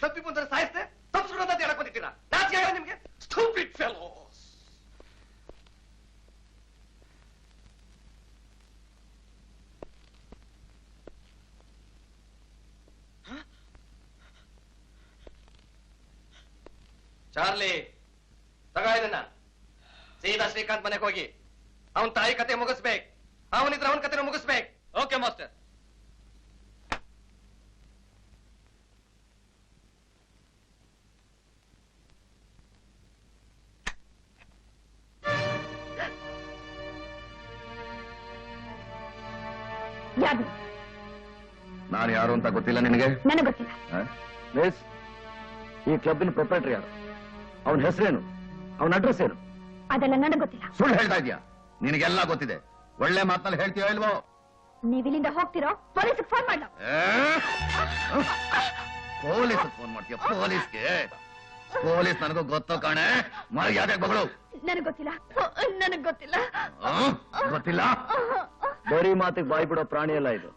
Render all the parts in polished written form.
ತಪ್ಪಿ ಬಂದರೆ ಸಾಯಿಸ್ತೆ ತಪ್ಪು ಸುಡೋದು ಅಂತ ಹೇಳಕ್ ಬಂದಿದ್ದೀರಾ? ನಾಚಿಕೆ ಆಗಲ್ಲ ನಿಮ್ಗೆ? Stupid fellows. ಚಾರ್ಲಿ, ತಗ ಇದನ್ನ ಸೀದಾ ಶ್ರೀಕಾಂತ್ ಮನೆಗೆ ಹೋಗಿ ಅವನ್ ತಾಯಿ ಕತೆ ಮುಗಿಸ್ಬೇಕು. ಅವನಿದ್ರೆ ಅವನ ಕತೆ ಮುಗಿಸ್ಬೇಕು. Okay master. ನಾನು ಯಾರು ಅಂತ ಗೊತ್ತಿಲ್ಲ ನಿನಗೆ? ನನಗೆ ಗೊತ್ತಿಲ್ಲ. ಈ ಕ್ಲಬ್ಬಿನ ಪ್ರೊಪ್ರೈಟರ್ ಯಾರು? ಅವನ ಹೆಸರೇನು? ಅವನ ಅಡ್ರೆಸ್ ಏನು? ಅದೆಲ್ಲ ನನಗೆ ಗೊತ್ತಿಲ್ಲ. ಸುಳ್ಳು ಹೇಳ್ತಾ ಇದೀಯಾ? ನಿನಗೆಲ್ಲ ಗೊತ್ತಿದೆ. ಒಳ್ಳೆ ಮಾತಲ್ಲಿ ಹೇಳ್ತೀಯೋ ಇಲ್ವೋ? ನೀವಿಲ್ಲಿಂದ ಹೋಗ್ತಿರೋ ಪೊಲೀಸ್ಗೆ ಫೋನ್ ಮಾಡ್ಲೋ? ಪೊಲೀಸ್ ಫೋನ್ ಮಾಡ್ತೀಯ? ಪೊಲೀಸ್ಗೆ? ಪೊಲೀಸ್ ನನಗೂ ಗೊತ್ತೋ ಕಾಣೆ. ಮರ್ಯಾದೆ ಮಗಳು. ನನಗೆ ಗೊತ್ತಿಲ್ಲ. ನನಗೆ ಗೊತ್ತಿಲ್ಲ. ಗೊತ್ತಿಲ್ಲ? ಬರೀ ಮಾತಿಗೆ ಬಾಯಿ ಬಿಡೋ ಪ್ರಾಣಿ ಅಲ್ಲ ಇದು.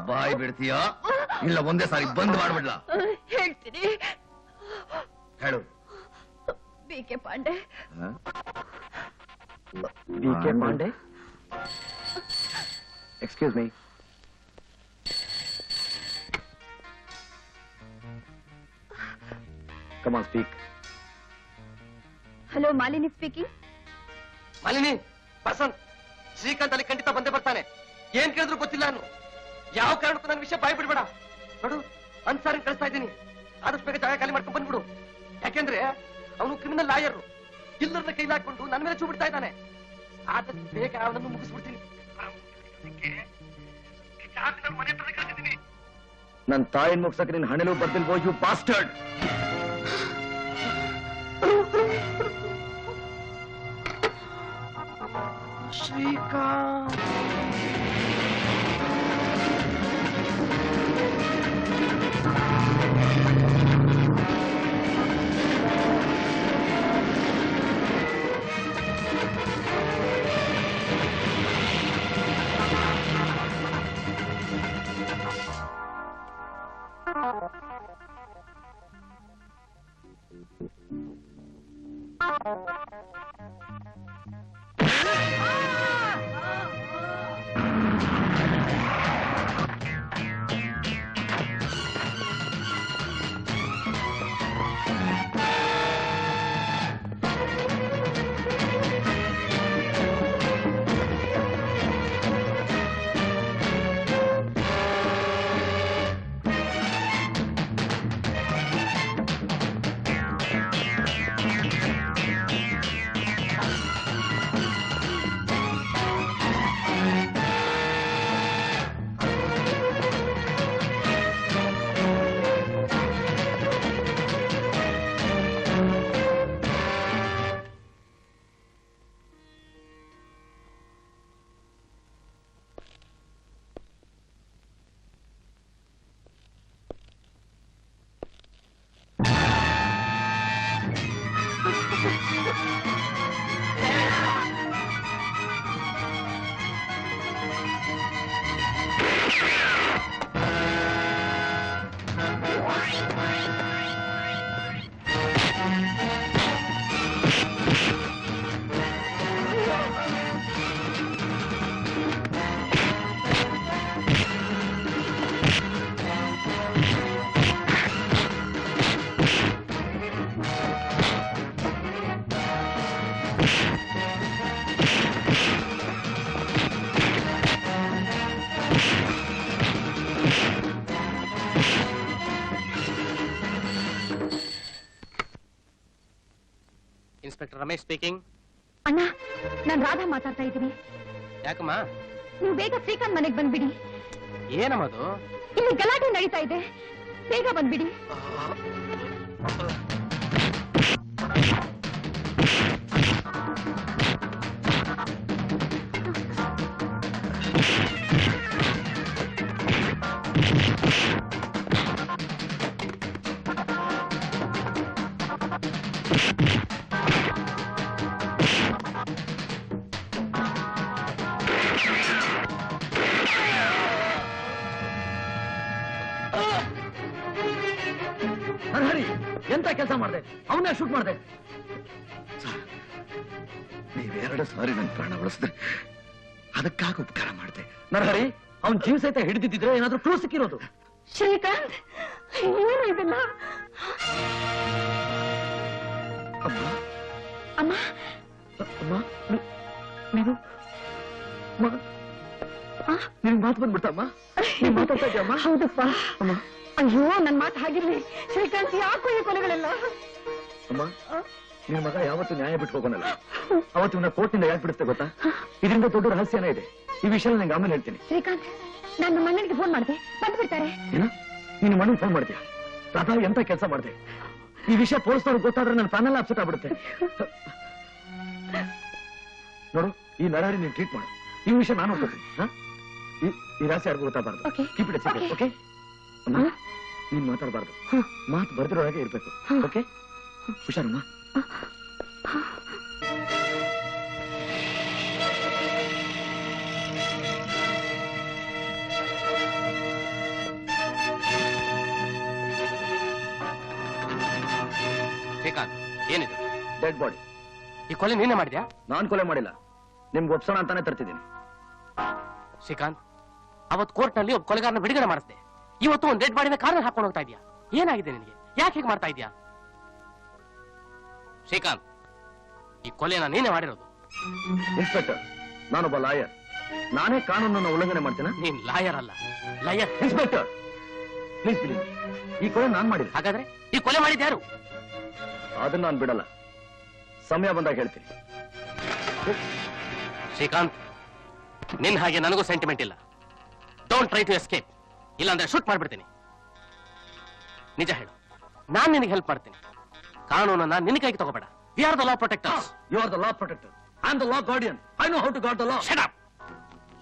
ಬಾಯಿ ಬಿಡ್ತೀಯಾ ಇಲ್ಲ ಒಂದೇ ಸಾರಿ ಬಂದ್ ಮಾಡ್ಬಿಡ್ಲಾ? ಹೇಳ್ತೀನಿ. ಹೇಳು. B K. Pandey. B K. Pandey? Excuse me. Come on speak. Hello, Malini speaking. Malini, Basant, Srikanth ಅಲ್ಲಿ ಖಂಡಿತ ಬಂದೇ ಬರ್ತಾನೆ. ಏನ್ ಕೇಳಿದ್ರು ಗೊತ್ತಿಲ್ಲ. ನಾನು ಯಾವ ಕಾರಣಕ್ಕೂ ನನ್ನ ವಿಷಯ ಬಾಯಿ ಬಿಡ್ಬೇಡ. ನೋಡು, ಅನ್ಸಾರನ್ ಕಳಿಸ್ತಾ ಇದ್ದೀನಿ. ಆದಷ್ಟು ಬೇಗ ಜಾಗ ಖಾಲಿ ಮಾಡ್ಕೊಂಡು ಬಂದ್ಬಿಡು. ಯಾಕೆಂದ್ರೆ ಅವನು ಕ್ರಿಮಿನಲ್ ಲಾಯರ್. ಎಲ್ಲರನ್ನ ಕೈಲಿ ಹಾಕೊಂಡು ನನ್ನ ಮೇಲೆ ಚೂ ಬಿಡ್ತಾ ಇದ್ದಾನೆ. ಆದಷ್ಟು ಬೇಗ ಅವನನ್ನು ಮುಗಿಸ್ಬಿಡ್ತೀನಿ. ನನ್ನ ತಾಯಿನ ಮುಗ್ಸಕ್ಕೆ ನಿನ್ನ ಹಣೆಲೂ ಬರ್ದಿಲ್ವೋ you bastard? Srikanth, inspector Ramesh speaking. ಅಣ್ಣ, ನಾನು ರಾಧಾ ಮಾತಾಡ್ತಾ ಇದ್ದೀನಿ. ಯಾಕಮ್ಮ? ನೀವು ಬೇಗ ಶ್ರೀಕಾಂತ್ ಮನೆಗೆ ಬಂದ್ಬಿಡಿ. ಏನಮ್ಮದು? ಇಲ್ಲಿ ಗಲಾಟೆ ನಡೀತಾ ಇದೆ, ಬೇಗ ಬಂದ್ಬಿಡಿ. ನರಹರಿ ಎಂತ ಕೆಲಸ ಮಾಡಿದೆ? ಅವನ್ನ ಶೂಟ್ ಮಾಡಿದೆ. ನೀವೆರಡು ಸಾರಿ ನನ್ನ ಪ್ರಾಣ ಉಳಿಸಿದ್ರೆ ಅದಕ್ಕಾಗಿ ಉಪಕಾರ ಮಾಡಿದೆ. ನರಹರಿ ಅವನ್ ಜೀವ ಸಹಿತ ಹಿಡಿದಿದ್ರೆ ಏನಾದ್ರೂ ಕ್ಲೂ ಸಿಕ್ಕಿರೋದು. ಶ್ರೀಕಾಂತ್, ಏನು ಇದೆಲ್ಲ? ಅಮ್ಮ ಅಮ್ಮ, ಅಮ್ಮ, ನೀನು ನಿನ್ ಮಾತು ಬಂದ್ಬಿಡ್ತಮ್ಮ. ನೀನ್ ಮಾತಾಡ್ತಾ ಇದ್ದೀಯಮ್ಮ? ಹೌದಪ್ಪ. ಅಮ್ಮ, ಅಯ್ಯೋ, ನನ್ ಮಾತು ಹಾಗಿರ್ಲಿ. ಶ್ರೀಕಾಂತ್, ಯಾಕೋ ಈ ಕೊಲೆಗಳೆಲ್ಲ? ಅಮ್ಮ, ನಿನ್ ಮಗ ಯಾವತ್ತು ನ್ಯಾಯ ಬಿಟ್ಟು ಹೋಗೋನಲ್ಲ. ಅವತ್ತು ಇವನ್ನ ಕೋರ್ಟ್ನಿಂದ ಯಾಕೆ ಬಿಡುತ್ತೆ ಗೊತ್ತಾ? ಇದರಿಂದ ದೊಡ್ಡ ರಹಸ್ಯನೇ ಇದೆ. ಈ ವಿಷಯ ನಂಗೆ ಆಮೇಲೆ ಹೇಳ್ತೀನಿ. ಶ್ರೀಕಾಂತ್, ನಾನು ನಮ್ಮ ಅಣ್ಣನಿಗೆ ಫೋನ್ ಮಾಡಿದೆ, ಬಂದ್ಬಿಡ್ತಾರೆ. ಏನ? ನೀನು ಮಣ್ಣು ಫೋನ್ ಮಾಡ್ತೀಯ? ರಾಧಾ, ಎಂತ ಕೆಲಸ ಮಾಡಿದೆ? ಈ ವಿಷಯ ಪೊಲೀಸ್ನವ್ರಿಗೆ ಗೊತ್ತಾದ್ರೆ ನನ್ನ ಪ್ಯಾನೆಲ್ಲ ಅಪ್ಸೆಟ್ ಆಗ್ಬಿಡುತ್ತೆ. ನೋಡು, ಈ ನರಹರಿ ನೀನು ಟ್ರೀಟ್ ಮಾಡು. ಈ ವಿಷಯ ನಾನು ಹೋಗ್ತೀನಿ. ಈ ರಹಸ್ಯ ಯಾರಿಗೂ ಗೊತ್ತಾಗಬಾರ್ದು. Keep it secret, okay? ನೀನ್ ಮಾತಾಡಬಾರ್ದು. ಮಾತು ಬರ್ದಿರೋಳಗೆ ಇರ್ಬೇಕು, ಓಕೆ? ಹುಷಾರಮ್ಮ. ಶ್ರೀಕಾಂತ್, ಏನಿದು? Dead body. ಈ ಕೊಲೆ ನೀನೇ ಮಾಡಿದ್ಯಾ? ನಾನ್ ಕೊಲೆ ಮಾಡಿಲ್ಲ, ನಿಮ್ಗೆ ಒಪ್ಸೋಣ ಅಂತಾನೆ ತರ್ತಿದ್ದೀನಿ. ಶ್ರೀಕಾಂತ್, ಅವತ್ತು ಕೋರ್ಟ್ ನಲ್ಲಿ ಒಬ್ಬ ಕೊಲೆಗಾರನ ಬಿಡುಗಡೆ ಮಾಡಿಸ್ದೆ. ಇವತ್ತು ಒಂದು ಡೆಡ್ ಬಾಡಿನ ಕಾರಣ ಹಾಕೊಂಡು ಹೋಗ್ತಾ ಇದೀಯಾ? ಏನಾಗಿದೆ ನಿನಗೆ? ಯಾಕೆ ಹೀಗೆ ಮಾಡ್ತಾ ಇದೀಯಾ? ಶ್ರೀಕಾಂತ್, ಈ ಕೊಲೆನ ನೀನೇ ಮಾಡಿರೋದು. ಇನ್ಸ್ಪೆಕ್ಟರ್, ನಾನೊಬ್ಬ ಲಾಯರ್. ನಾನೇ ಕಾನೂನನ್ನು ಉಲ್ಲಂಘನೆ ಮಾಡ್ತೀನ? ನೀನ್ ಲಾಯರ್ ಅಲ್ಲ, ಲಯರ್. ಇನ್ಸ್ಪೆಕ್ಟರ್, ಪ್ಲೀಸ್ ಬಿಲೀವ್, ಈ ಕೊಲೆ ನಾನ್ ಮಾಡಿಲ್ಲ. ಹಾಗಾದ್ರೆ ಈ ಕೊಲೆ ಮಾಡಿದ್ಯಾರು? ಅದನ್ನ ನಾನು ಬಿಡಲ್ಲ, ಸಮಯ ಬಂದಾಗ ಹೇಳ್ತೀನಿ. ಶ್ರೀಕಾಂತ್, ನಿನ್ ಹಾಗೆ ನನಗೂ ಸೆಂಟಿಮೆಂಟ್ ಇಲ್ಲ. ಡೋಂಟ್ ಟ್ರೈ ಟು ಎಸ್ಕೇಪ್, ಇಲ್ಲಾಂದ್ರೆ ಶೂಟ್ ಮಾಡ್ಬಿಡ್ತೀನಿ. ನಿಜ ಹೇಳು, ನಾನ್ ನಿನಗೆ ಹೆಲ್ಪ್ ಮಾಡ್ತೀನಿ. ಕಾನೂನನ್ನ ನಿನ್ನ ಕೈಗೆ ತಗೋಬೇಡ. We are the law protectors. You are the law protector. I am the law guardian. I know how to guard the law. Shut up.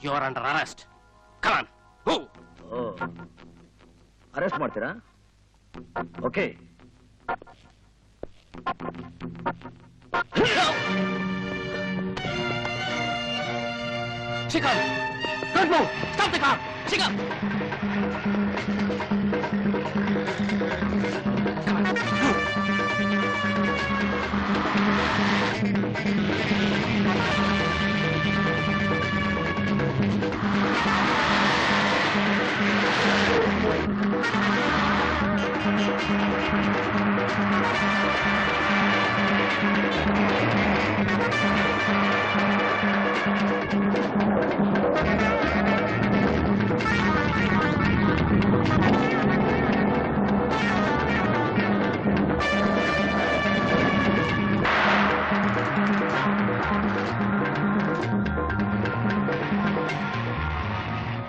You are under arrest. Come on, move. Arrest ಮಾಡ್ತೀರಾ? Okay. Chicago! Don't move! Stop the car! Chicago!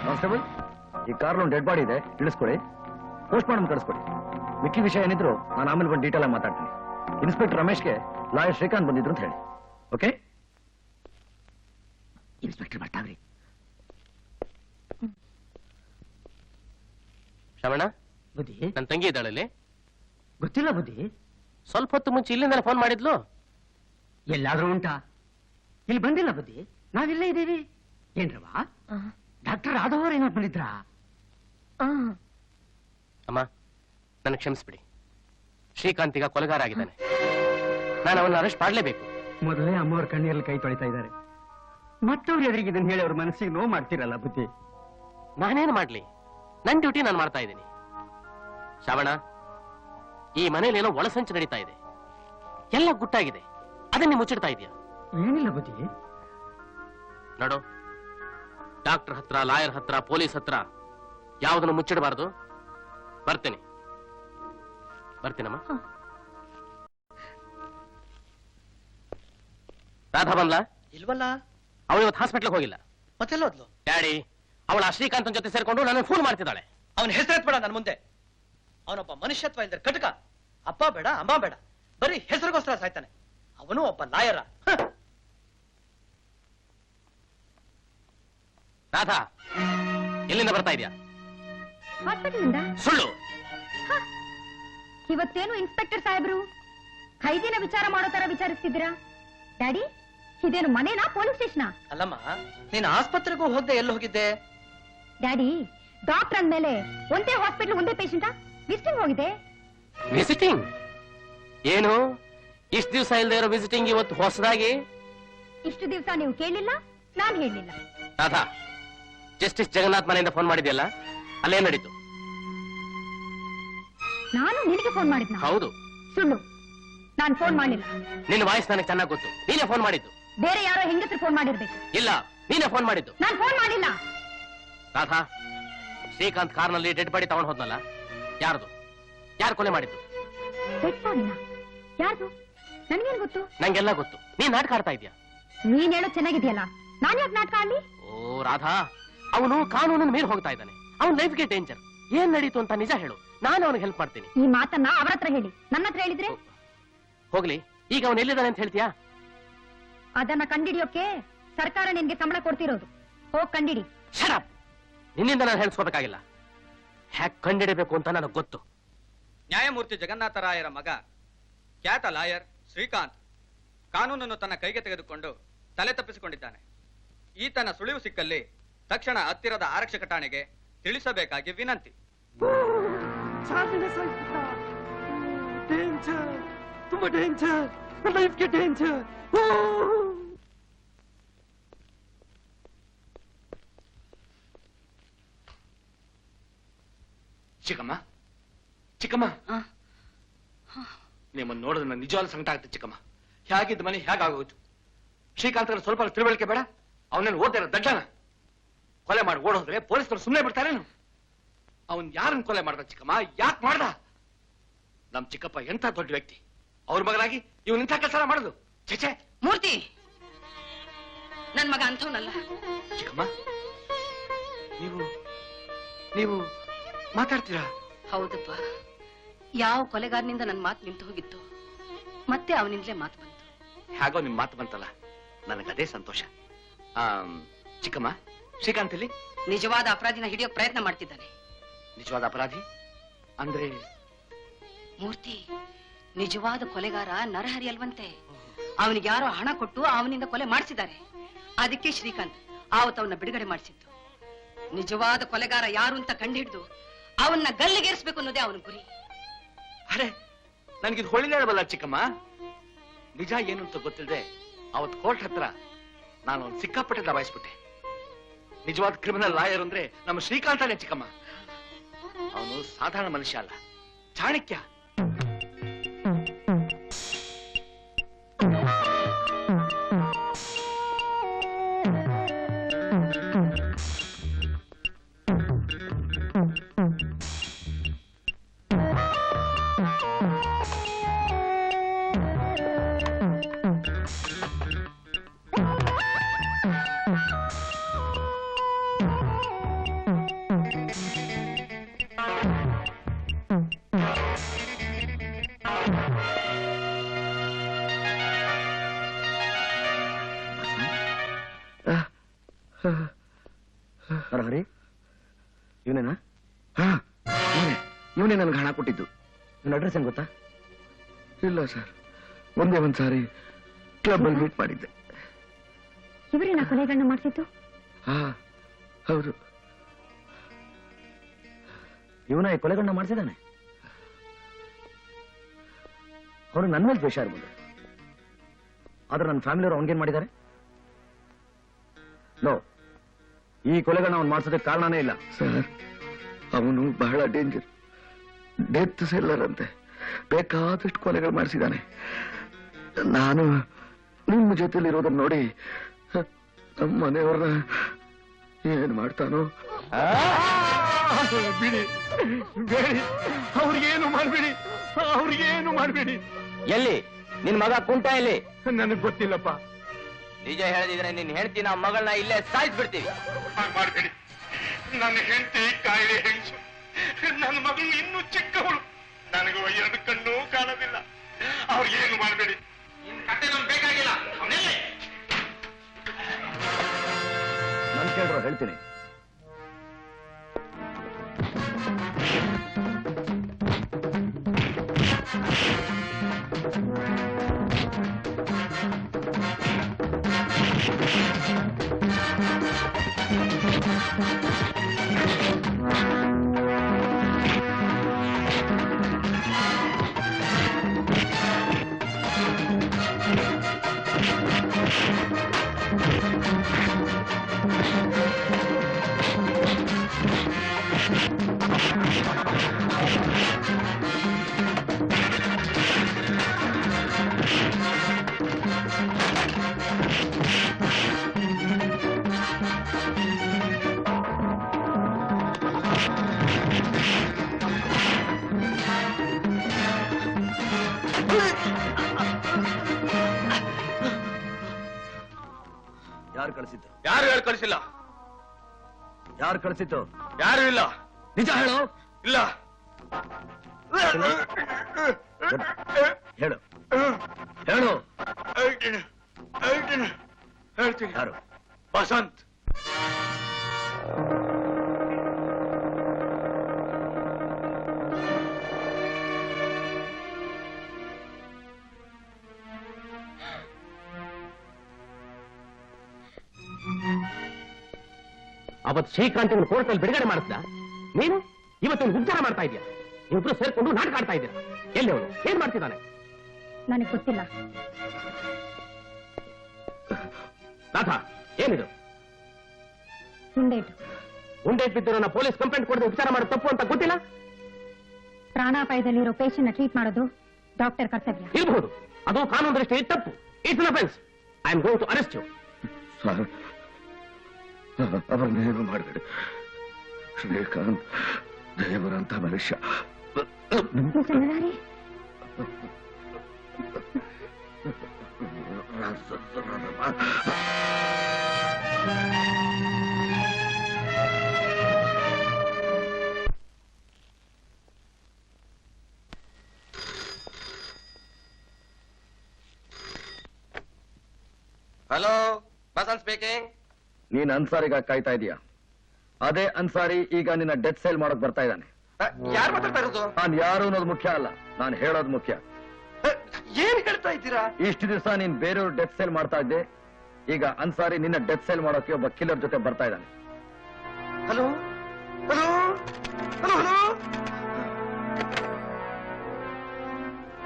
Constable, ಈ ಕಾರ್లో dead body ಇದೆ, ಇಳಿಸ್ಕೊಳ್ಳಿ. Post mortem ಕಳಿಸ್ಕೊಡಿ. ಮಿಕ್ಕಿ ವಿಷಯ ಏನಿದ್ರು ನಾನು ಆಮೇಲೆ ಬಂದು ಡೀಟೇಲ್ ಆಗಿ ಮಾತಾಡ್ತೀನಿ. ಇನ್ಸ್ಪೆಕ್ಟರ್ ರಮೇಶ್ಗೆ ಲಾಯರ್ ಶ್ರೀಕಾಂತ್ ಬಂದಿದ್ರು ಅಂತ ಹೇಳಿ, ಓಕೆ? ಇನ್ಸ್ಪೆಕ್ಟರ್ ಬರ್ತಾವ್ರಿ. ಶ್ರವಣ, ಬುದ್ಧಿ ನನ್ನ ತಂಗಿ ಇದ್ದಾಳಲ್ಲಿ? ಗೊತ್ತಿಲ್ಲ ಬುದ್ಧಿ. ಸ್ವಲ್ಪ ಹೊತ್ತು ಮುಂಚೆ ಇಲ್ಲಿಂದ ಫೋನ್ ಮಾಡಿದ್ಲು. ಎಲ್ಲಾದ್ರೂ ಉಂಟಾ? ಇಲ್ಲಿ ಬಂದಿಲ್ಲ ಬುದ್ಧಿ, ನಾವಿಲ್ಲೇ ಇದ್ದೀವಿ. ಏನ್ರವ, ಡಾಕ್ಟರ್ ರಾಧವ್ರು ಏನಾದ್ರು ಬಂದಿದ್ರಾ? ಅಮ್ಮ, ನನ್ನ ಕ್ಷಮಿಸ್ಬಿಡಿ. ಶ್ರೀಕಾಂತ್ ಈಗ ಕೊಲೆಗಾರ ಆಗಿದ್ದಾನೆ. ನಾನು ಅವನ್ನ ಅರೆಸ್ಟ್ ಮಾಡಲೇಬೇಕು. ಮೊದಲೇ ಅಮ್ಮವ್ರ ಕಣ್ಣೀರಲ್ಲಿ ಕೈ ತೊಳಿತಾ ಇದ್ದಾರೆ. ಮತ್ತವ್ರು ಎದುರಿಗೆ ಇದನ್ನ ಹೇಳಿ ಅವ್ರ ಮನಸ್ಸಿಗೆ ನೋವು ಮಾಡ್ತಿರಲ್ಲ ಬುದ್ಧಿ. ನಾನೇನು ಮಾಡ್ಲಿ? ನನ್ ಡ್ಯೂಟಿ ನಾನು ಮಾಡ್ತಾ ಇದ್ದೀನಿ. ಶ್ರವಣ, ಈ ಮನೇಲಿ ಏನೋ ಒಳಸಂಚು ನಡೀತಾ ಇದೆ. ಎಲ್ಲ ಗುಟ್ಟಾಗಿದೆ, ಅದನ್ನೇ ಮುಚ್ಚಿಡ್ತಾ ಇದೆಯಾ? ಏನಿಲ್ಲ ಬುದ್ಧಿ. ನೋಡು, ಡಾಕ್ಟರ್ ಹತ್ರ, ಲಾಯರ್ ಹತ್ರ, ಪೊಲೀಸ್ ಹತ್ರ ಯಾವುದನ್ನು ಮುಚ್ಚಿಡಬಾರ್ದು. ಬರ್ತೀನಮ್ಮ. ರಾಧಾ ಬಂದ್ಲಾ? ಇಲ್ವಲ್ಲ. ಅವಳು ಇವತ್ತು ಹಾಸ್ಪಿಟ್ಲಿಗೆ ಹೋಗಿಲ್ಲ. ಮತ್ತೆಲ್ಲೋದ್ಲು? ಡ್ಯಾಡಿ, ಅವಳ ಶ್ರೀಕಾಂತನ ಜೊತೆ ಸೇರ್ಕೊಂಡು ನನ್ನ ಫೋನ್ ಮಾಡ್ತಿದ್ದಾಳೆ. ಅವನ ಹೆಸರೆತ್ಬೇಡ ನನ್ನ ಮುಂದೆ. ಅವನೊಬ್ಬ ಮನುಷ್ಯತ್ವ ಇಲ್ದರೆ ಕಟಕ. ಅಪ್ಪ ಬೇಡ, ಅಮ್ಮ ಬೇಡ, ಬರೀ ಹೆಸರಿಗೋಸ್ಕರ ಸಾಯ್ತಾನೆ. ಅವನು ಒಬ್ಬ ಲಾಯರ. ರಾಧಾ, ಎಲ್ಲಿಂದ ಬರ್ತಾ ಇದೆಯಾ? ಹಾಸ್ಪಿಟಲ್. ಸುಳ್ಳು. ಇವತ್ತೇನು ಇನ್ಸ್ಪೆಕ್ಟರ್ ಸಾಹೇಬ್ರು ಖೈದಿನ ವಿಚಾರ ಮಾಡೋ ತರ ವಿಚಾರಿಸ್ತಿದ್ದೀರಾ? ಡ್ಯಾಡಿ, ಇದೇನು ಮನೇನಾ ಪೊಲೀಸ್ ಸ್ಟೇಷನಾ? ಅಲ್ಲಮ್ಮ, ನೀನು ಆಸ್ಪತ್ರೆಗೂ ಹೋಗದೆ ಎಲ್ಲಿ ಹೋಗಿದ್ದೆ? ಡ್ಯಾಡಿ, ಡಾಕ್ಟರ್ ಅಂದ್ಮೇಲೆ ಒಂದೇ ಹಾಸ್ಪಿಟಲ್ ಒಂದೇ ಪೇಷಂಟಾ? ವಿಸಿಟಿಂಗ್ ಹೋಗಿದೆ. ವಿಸಿಟಿಂಗ್ ಏನು? ಇಷ್ಟು ದಿವಸ ಇಲ್ಲದೆ ಇರೋ ವಿಸಿಟಿಂಗ್ ಇವತ್ತು ಹೊಸದಾಗಿ? ಇಷ್ಟು ದಿವಸ ನೀವು ಕೇಳಲಿಲ್ಲ, ನಾನು ಹೇಳಲಿಲ್ಲ. ರಾಧಾ, ಜಸ್ಟಿಸ್ ಜಗನ್ನಾಥ್ ಮನೆಯಿಂದ ಫೋನ್ ಮಾಡಿದ್ಯಲ್ಲ, ಅಲ್ಲೇನ್ ನಡೀತು? ನಾನು ನಿನಗೆ ಫೋನ್ ಮಾಡಿದ್ನ? ಹೌದು. ಸುಳ್ಳು, ನಾನು ಫೋನ್ ಮಾಡಿಲ್ಲ. ನಿನ್ನ ವಾಯ್ಸ್ ನನಗೆ ಚೆನ್ನಾಗಿ ಗೊತ್ತು. ನೀನೇ ಫೋನ್ ಮಾಡಿದ್ದು. ಬೇರೆ ಯಾರೋ ಹೆಂಗಸರು ಫೋನ್ ಮಾಡಿರ್ಬೇಕು. ಇಲ್ಲ, ನೀನೇ ಫೋನ್ ಮಾಡಿದ್ದು. ನಾನು ಫೋನ್ ಮಾಡಿಲ್ಲ. ರಾಧಾ, ಶ್ರೀಕಾಂತ್ ಕಾರ್ನಲ್ಲಿ ಡೆಡ್ ಬಾಡಿ ತಗೊಂಡು ಹೋದ್ನಲ್ಲ, ಯಾರ್ದು? ಯಾರು ಕೊಲೆ ಮಾಡಿದ್ದು? ಡೆಡ್ ಬಾಡಿನಾ? ಯಾರ್ದು? ನನ್ಗೇನ್ ಗೊತ್ತು? ನಂಗೆಲ್ಲ ಗೊತ್ತು. ನೀನ್ ನಾಟಕ ಆಡ್ತಾ ಇದ್ಯಾ? ನೀನ್ ಹೇಳೋ ಚೆನ್ನಾಗಿದ್ಯಲ್ಲ, ನಾನು ಯಾಕೆ ನಾಟಕ ಆಡ್ಲಿ? ಓ ರಾಧಾ, ಅವನು ಕಾನೂನನ್ನು ಮೀರಿ ಹೋಗ್ತಾ ಇದ್ದಾನೆ. ಅವನ ಲೈಫ್ಗೆ ಡೇಂಜರ್. ಏನ್ ನಡೀತು ಅಂತ ನಿಜ ಹೇಳು, ನಾನು ಅವನಿಗೆ ಹೆಲ್ಪ್ ಮಾಡ್ತೀನಿ. ಈ ಮಾತನ್ನ ಅವರ ಹತ್ರ ಹೇಳಿ, ನನ್ನ ಹತ್ರ ಹೇಳಿದ್ರೆ? ಹೋಗ್ಲಿ, ಈಗ ಅವನು ಎಲ್ಲಿದ್ದಾನೆ ಅಂತ ಹೇಳ್ತೀಯಾ? ಅದನ್ನ ಕಂಡಿಡಿಯೋಕೆ ಸರ್ಕಾರ ನಿನ್ಗೆ ಸಂಬಳ ಕೊಡ್ತಿರೋದು. ಹೋಗ್ ಕಂಡಿಡಿ. ಶಟ್ ನಿನ್ನಿಂದ ನಾನು ಹೇಳ್ಸ್ಕೋಬೇಕಾಗಿಲ್ಲ. ಹ್ಯಾಕ್ ಕಂಡಿಡಿಬೇಕು ಅಂತ ನನಗೆ ಗೊತ್ತು. ನ್ಯಾಯಮೂರ್ತಿ ಜಗನ್ನಾಥರಾಯರ ಮಗ ಖ್ಯಾತ ಲಾಯರ್ ಶ್ರೀಕಾಂತ್ ಕಾನೂನನ್ನು ತನ್ನ ಕೈಗೆ ತೆಗೆದುಕೊಂಡು ತಲೆ ತಪ್ಪಿಸಿಕೊಂಡಿದ್ದಾನೆ. ಈತನ ಸುಳಿವು ಸಿಕ್ಕಲ್ಲಿ ತಕ್ಷಣ ಹತ್ತಿರದ ಆರಕ್ಷಕ ಠಾಣೆಗೆ ತಿಳಿಸಬೇಕಾಗಿ ವಿನಂತಿ. ತುಂಬಾ ಡೇಂಜರ್, ಲೈಫ್ಗೆ ಡೇಂಜರ್. ಚಿಕ್ಕಮ್ಮ, ಚಿಕ್ಕಮ್ಮ, ನಿಮ್ಮನ್ನು ನೋಡಿದ್ರೆ ನನ್ನ ನಿಜವಾದ ಸಂಕಟ ಆಗುತ್ತೆ ಚಿಕ್ಕಮ್ಮ. ಹೇಗಿದ್ದ ಮನೆ ಹೇಗಾಗೋಯ್ತು? ಶ್ರೀಕಾಂತ್ ಸ್ವಲ್ಪ ತಿಳುವಳಿಕೆ ಬೇಡ? ಅವನೇನು ಓದ್ತಾ ದಡ್ಡನ? ಕೊಲೆ ಮಾಡಿ ಓಡೋದ್ರೆ ಪೊಲೀಸರು ಸುಮ್ಮನೆ ಬಿಡ್ತಾರೇನು? ಅವನ್ ಯಾರನ್ನ ಕೊಲೆ ಮಾಡ್ದ ಚಿಕ್ಕಮ್ಮ? ಯಾಕೆ ಮಾಡ್ದ? ನಮ್ ಚಿಕ್ಕಪ್ಪ ಎಂತ ದೊಡ್ಡ ವ್ಯಕ್ತಿ, ಅವ್ರ ಮಗನಾಗಿ ಇವನ್ ಇಂಥ ಕೆಲಸ ಮಾಡುದು? ಚೇಚೆ ಮೂರ್ತಿ, ನನ್ ಮಗ ಅಂಥವನಲ್ಲ. ಚಿಕ್ಕಮ್ಮ, ನೀವು ಮಾತಾಡ್ತೀರಾ? ಹೌದಪ್ಪ, ಯಾವ ಕೊಲೆಗಾರನಿಂದ ನನ್ ಮಾತು ನಿಂತು ಹೋಗಿತ್ತು, ಮತ್ತೆ ಅವನಿಂದಲೇ ಮಾತು ಬಂತು. ಹೇಗೋ ನಿಮ್ ಮಾತು ಬಂತಲ್ಲ, ನನಗದೇ ಸಂತೋಷ. ಚಿಕ್ಕಮ್ಮ, ಶ್ರೀಕಾಂತ್ ಇಲ್ಲಿ ನಿಜವಾದ ಅಪರಾಧಿನ ಹಿಡಿಯೋ ಪ್ರಯತ್ನ ಮಾಡ್ತಿದ್ದಾನೆ. ನಿಜವಾದ ಅಪರಾಧಿ ಅಂದ್ರೆ? ಮೂರ್ತಿ, ನಿಜವಾದ ಕೊಲೆಗಾರ ನರಹರಿ ಅಲ್ವಂತೆ. ಅವನಿಗೆ ಯಾರೋ ಹಣ ಕೊಟ್ಟು ಅವನಿಂದ ಕೊಲೆ ಮಾಡಿಸಿದ್ದಾರೆ. ಅದಕ್ಕೆ ಶ್ರೀಕಾಂತ್ ಆವತ್ತು ಅವನ್ನ ಬಿಡುಗಡೆ ಮಾಡಿಸಿದ್ದು. ನಿಜವಾದ ಕೊಲೆಗಾರ ಯಾರು ಅಂತ ಕಂಡುಹಿಡಿದು ಅವನ್ನ ಗಲ್ಲಿಗೇರಿಸಬೇಕು ಅನ್ನೋದೇ ಅವನ ಗುರಿ. ಅರೆ, ನನ್ಗಿದು ಹೊಳಿಲೇ ಇರಬಲ್ಲ ಚಿಕ್ಕಮ್ಮ. ನಿಜ ಏನು ಅಂತ ಗೊತ್ತಿಲ್ಲದೆ ಅವತ್ ಕೋರ್ಟ್ ಹತ್ರ ನಾನು ಒಂದು ಸಿಕ್ಕಾಪಟ್ಟೆ ದಬಾಯಿಸ್ಬಿಟ್ಟೆ. ನಿಜವಾದ ಕ್ರಿಮಿನಲ್ ಲಾಯರ್ ಅಂದ್ರೆ ನಮ್ಮ ಶ್ರೀಕಾಂತನೇ ಚಿಕ್ಕಮ್ಮ. ಅವನು ಸಾಧಾರಣ ಮನುಷ್ಯ ಅಲ್ಲ, ಚಾಣಕ್ಯ. ಹರಿ, ಇವನೇನಾ? ಇವನೇ ನನ್ಗೆ ಹಣ ಕೊಟ್ಟಿದ್ದು. ನನ್ನ ಅಡ್ರೆಸ್ ಏನ್ ಗೊತ್ತಾ? ಇಲ್ಲ ಸರ್, ಒಂದೇ ಒಂದ್ಸಾರಿ ಕ್ಲಬ್ ಅಲ್ಲಿ ಮೀಟ್ ಮಾಡಿದ್ದೆ. ಇವರೇನಾ ಕೊಲೆಗಳನ್ನ ಮಾಡ್ತಿದ್ದು? ಹೌದು. ಇವನ ಈ ಕೊಲೆಗಳನ್ನ ಮಾಡಿಸಿದಾನೆ. ಅವರು ನನ್ನ ಮೇಲೆ ದ್ವೇಷ ಇರ್ಬೋದು, ಆದ್ರೆ ನನ್ನ ಫ್ಯಾಮಿಲಿಯವರು ಅವನಿಗೇನ್ ಮಾಡಿದ್ದಾರೆ? ನೋ, ಈ ಕೊಲೆಗಳನ್ನ ಅವನು ಮಾಡಿಸೋದಕ್ಕೆ ಕಾರಣನೇ ಇಲ್ಲ ಸರ್. ಅವನು ಬಹಳ ಡೇಂಜರ್, ಡೆತ್ ಸೆಲ್ಲರ್ ಅಂತೆ. ಬೇಕಾದಷ್ಟು ಕೊಲೆಗಳು ಮಾಡಿಸಿದ್ದಾನೆ. ನಾನು ನಿಮ್ಮ ಜೊತೆಲಿ ಇರೋದನ್ನ ನೋಡಿ ನಮ್ಮ ಮನೆಯವ್ರನ್ನ ಏನ್ ಮಾಡ್ತಾನೋ. ಬಿಡಿ, ಬೇಡಿ, ಅವ್ರಿಗೇನು ಮಾಡ್ಬೇಡಿ, ಅವ್ರಿಗೇನು ಮಾಡ್ಬೇಡಿ. ಎಲ್ಲಿ ನಿನ್ ಮಗ ಕುಂಟ? ಎಲ್ಲಿ? ನನಗ್ ಗೊತ್ತಿಲ್ಲಪ್ಪ. ನಿಜ ಹೇಳಿದ್ರೆ ನಿನ್ ಹೆಂಡತಿ ನಮ್ಮ ಮಗಳನ್ನ ಇಲ್ಲೇ ಸಾಯಿಸ್ಬಿಡ್ತೀವಿ. ಮಾಡ್ಬೇಡಿ, ನನ್ನ ಹೆಂಡತಿ ಕಾಯಿಲೆ ಹೆಂಗಸು, ನನ್ನ ಮಗಳು ಇನ್ನೂ ಚಿಕ್ಕವಳು, ನನಗೂ 2 ಕಣ್ಣು ಕಾಣೋದಿಲ್ಲ. ಅವ್ರಿಗೇನು ಮಾಡಬೇಡಿ. ಕತೆ ನಮ್ಗೆ ಬೇಕಾಗಿಲ್ಲ. ನನ್ ಕೇಳ್ರೋ ಹೇಳ್ತೀನಿ. ಯಾರು ಕಳಿಸಿದ್ದು? ಯಾರು ಹೇಳಿ ಕಳಿಸಿಲ್ಲ. ಯಾರು ಕಳಿಸಿದ್ದು? ಯಾರು ಇಲ್ಲ. ನಿಜ ಹೇಳು. ಇಲ್ಲ. ಹೇಳು ಹೇಳು. ಹೇಳ್ತೀನಿ. ಯಾರು? ವಸಂತ್. ಅವತ್ತು ಶ್ರೀಕಾಂತ್ ಕೋರ್ಟಲ್ಲಿ ಬಿಡುಗಡೆ ಮಾಡಿಸ್ದ, ನೀನು ಇವತ್ತು ಉಪಚಾರ ಮಾಡ್ತಾ ಇದೆಯಾ? ಇಬ್ರು ಸೇರ್ಕೊಂಡು ನಾಟಕ ಆಡ್ತಾ ಇದ್ದೀರಾ. ಎಲ್ಲಿ ಅವನು ಏನ್ ಮಾಡ್ತಿದ್ದಾನೆ? ನನಗೆ ಗೊತ್ತಿಲ್ಲ. ನಾಥ, ಏನಿದು? ಗುಂಡೇಟ್ ಬಿದ್ದಿರೋ ಪೊಲೀಸ್ ಕಂಪ್ಲೇಂಟ್ ಕೊಡದೆ ಉಪಚಾರ ಮಾಡೋದು ತಪ್ಪು ಅಂತ ಗೊತ್ತಿಲ್ಲ? ಪ್ರಾಣಾಪಾಯದಲ್ಲಿರೋ ಪೇಷಂಟ್ ಟ್ರೀಟ್ ಮಾಡೋದು ಡಾಕ್ಟರ್ ಕರ್ತವ್ಯ. ಇರಬಹುದು, ಅದು ಕಾನೂನು ದೃಷ್ಟಿ ತಪ್ಪು. It's an offence. I am going to arrest you. Sir, ಅವರನ್ನೇನು ಮಾಡಬೇಡಿ. ಶ್ರೀಕಾಂತ್ ದೇವರಂತ ಮನುಷ್ಯ. Hello, Basanth speaking. ನೀನ್ ಅನ್ಸಾರಿಗಾಗಿ ಕಾಯ್ತಾ ಇದೀಯಾ? ಅದೇ ಅನ್ಸಾರಿ ಈಗ ನಿನ್ನ ಡೆತ್ ಸೇಲ್ ಮಾಡಕ್ ಬರ್ತಾ ಇದ್ದಾನೆ. ಯಾರು ಮಾತಾಡ್ತಾ ಇರೋದು? ನಾನ್ ಯಾರು ಅನ್ನೋದು ಮುಖ್ಯ ಅಲ್ಲ, ನಾನು ಹೇಳೋದು ಮುಖ್ಯ. ಏನ್ ಹೇಳ್ತಾ ಇದ್ದೀರಾ? ಇಷ್ಟು ದಿವಸ ನೀನ್ ಬೇರೆಯವ್ರು ಡೆತ್ ಸೇಲ್ ಮಾಡ್ತಾ ಇದ್ದೆ, ಈಗ ಅನ್ಸಾರಿ ನಿನ್ನ ಡೆತ್ ಸೇಲ್ ಮಾಡೋಕೆ ಒಬ್ಬ ಕಿಲ್ಲರ್ ಜೊತೆ ಬರ್ತಾ ಇದ್ದಾನೆ. Hello hello hello hello.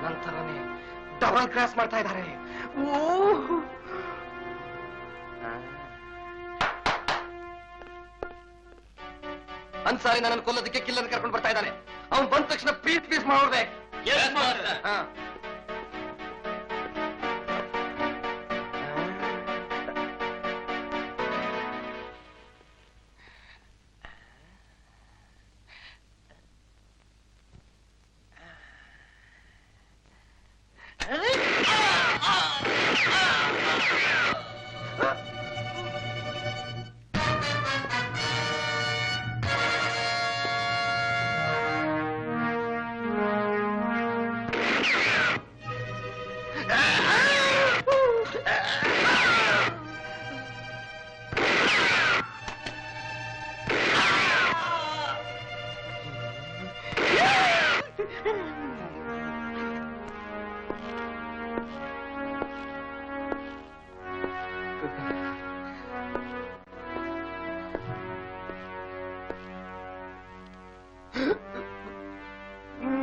ನಂತರನೇ ಡಬಲ್ ಕ್ರಾಸ್ ಮಾಡ್ತಾ ಇದ್ದಾರೆ. ಅನ್ಸಾರಿ ನನ್ನ ಕೊಲ್ಲೋದಕ್ಕೆ ಕಿಲ್ಲರ್ ಕರ್ಕೊಂಡು ಬರ್ತಾ ಇದ್ದಾನೆ. ಅವನು ಬಂದ ತಕ್ಷಣ ಪೀಸ್ ಮಾಡ್ಬೇಕು.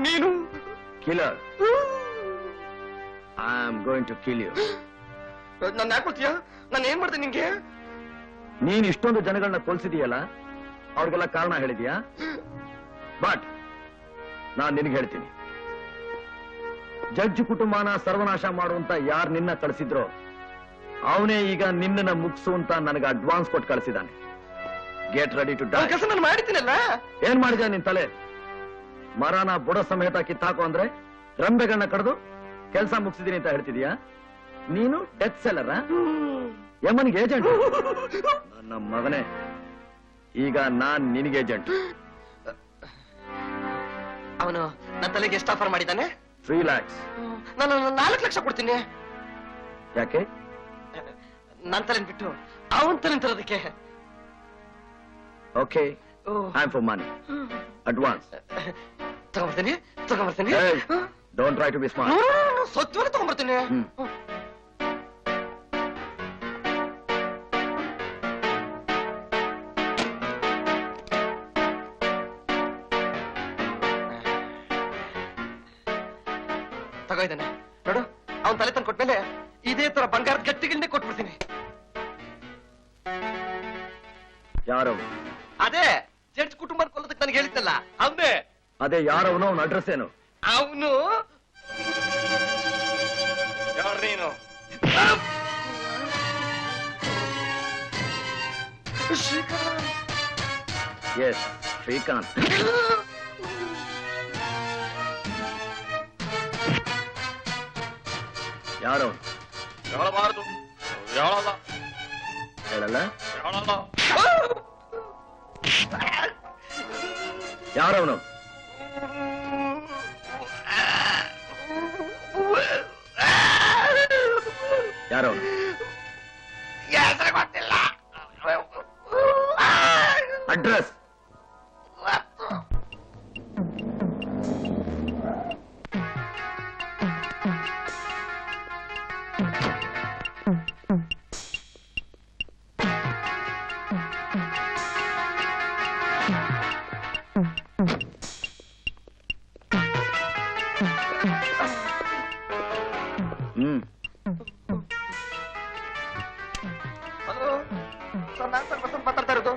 ನೀನು killer. I am going to kill you. ನನ್ನ ಯಾಕೆ ಕೊಡ್ತೀಯಾ? ನಾನು ಏನ್ ಮಾಡ್ದೆ ನಿಂಗೆ? ನೀನ್ ಇಷ್ಟೊಂದು ಜನಗಳನ್ನ ಕೊಲ್ಸಿದೀಯಲ್ಲ, ಅವ್ರಿಗೆಲ್ಲ ಕಾರಣ ಹೇಳಿದ್ಯಾ? ಬಟ್ ನಾನ್ ನಿನಗೆ ಹೇಳ್ತೀನಿ, ಜಡ್ಜ್ ಕುಟುಂಬನ ಸರ್ವನಾಶ ಮಾಡುವಂತ ಯಾರು ನಿನ್ನ ಕಳಿಸಿದ್ರೋ ಅವನೇ ಈಗ ನಿನ್ನನ್ನ ಮುಗಿಸು ಅಂತ ನನಗೆ ಅಡ್ವಾನ್ಸ್ ಕೊಟ್ಟು ಕಳಿಸಿದಾನೆ. Get ready to die. ಕೆಲಸ ನಾನು ಮಾಡಿದ್ದೀನಲ್ಲ. ಏನ್ ಮಾಡಿದ್ಯಾ ನಿನ್ ತಲೆ? ಮರನ ಬುಡ ಸಮೇತ ಕಿತ್ತಾಕು ಅಂದ್ರೆ ರಂಬೆಗಳನ್ನ ಕಡ್ದು ಕೆಲಸ ಮುಗಿಸಿದೀನಿ ಅಂತ ಹೇಳ್ತಿದೀಯಾ? ನೀನು ಡೆತ್ ಸೆಲ್ಲರ, ಯಮನ್ಗೆ ಏಜೆಂಟ್. ನನ್ನ ಮಗನೇ, ಈಗ ನಾನ್ ನಿನಗೆ ಏಜೆಂಟ್. ಅವನು ನನ್ನ ತಲೆಗೆ ಎಷ್ಟು ಆಫರ್ ಮಾಡಿದ್ದಾನೆ? 3 lakhs. ನಾನು 4 ಲಕ್ಷ ಕೊಡ್ತೀನಿ. ಯಾಕೆ? ನನ್ನ ತಲೆನ್ ಬಿಟ್ಟು ಅವನ್ ತಲೆನ್ ತರೋದಕ್ಕೆ. Okay, I am for money. Advance ತಗೊಂಬರ್ತೀನಿ. Don't try to be smart. ಸತ್ವನ ತಗೊಂಬರ್ತೀನಿ. ತಗೋ ಇದ್ದಾನೆ ನೋಡು. ಅವನ್ ತಲೆ ತಂದು ಕೊಟ್ಮೇಲೆ ಇದೇ ತರ ಬಂಗಾರದ ಗಟ್ಟಿಗಳನ್ನೇ ಕೊಟ್ಬಿಡ್ತೀನಿ. ಯಾರು? ಅದೇ ಜಡ್ಜ್ ಕುಟುಂಬ ಕೊಲ್ಲೋದಕ್ಕೆ ನನಗೆ ಹೇಳಿದ್ದಲ್ಲ ಅವನೇ. ಅದೇ ಯಾರವನು? ಅವನ ಅಡ್ರೆಸ್ ಏನು? ಅವನು ಯಾರೇನು? ಶ್ರೀಕಾಂತ್. ಎಸ್, ಶ್ರೀಕಾಂತ್. ಯಾರು? ಹೇಳಬಾರದು. ಹೇಳಲ್ಲ. ಹೇಳಲ್ಲ? ಯಾರವನು? ಯಾರವನು? ಅಡ್ರೆಸ್? ಸರ್ ನಾನ್ ಸರ್ ಬಸಂತ್ ಮಾತಾಡ್ತಾ ಇರೋದು.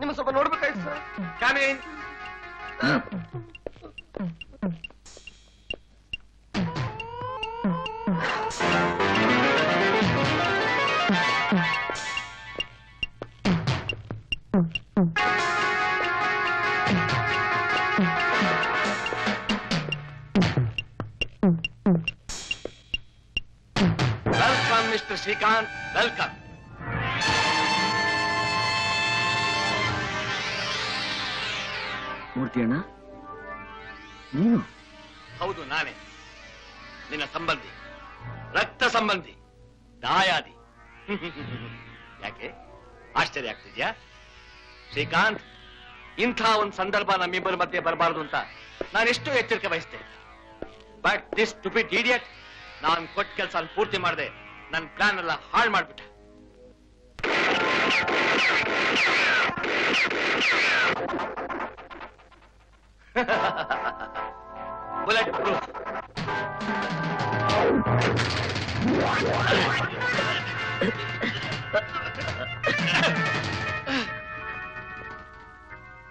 ನಿಮ್ಮ ಸ್ವಲ್ಪ ನೋಡ್ಬೇಕಾಯ್ತು sir. Come in. Welcome mister Srikanth, welcome. Murthy ಅಣ್ಣ, ನೀನು? ಹೌದು, ನಾನೇ ನಿನ್ನ ಸಂಬಂಧಿ, ರಕ್ತ ಸಂಬಂಧಿ, ದಾಯಾದಿ. ಯಾಕೆ ಆಶ್ಚರ್ಯ ಆಗ್ತಿದ್ಯಾ? ಶ್ರೀಕಾಂತ್, ಇಂಥ ಒಂದು ಸಂದರ್ಭ ನಮ್ಮಿಬ್ಬರ ಮಧ್ಯೆ ಬರಬಾರದು ಅಂತ ನಾನೆಷ್ಟು ಎಚ್ಚರಿಕೆ ವಹಿಸ್ತೇನೆ. ಬಟ್ ದಿಸ್ ಸ್ಟುಪಿಡ್ ಇಡಿಯಟ್ ನಾನು ಕೊಟ್ಟ ಕೆಲಸ ಪೂರ್ತಿ ಮಾಡದೆ ನನ್ನ ಪ್ಲಾನ್ ಎಲ್ಲ ಹಾಳು ಮಾಡ್ಬಿಟ್ಟ. Bulletproof.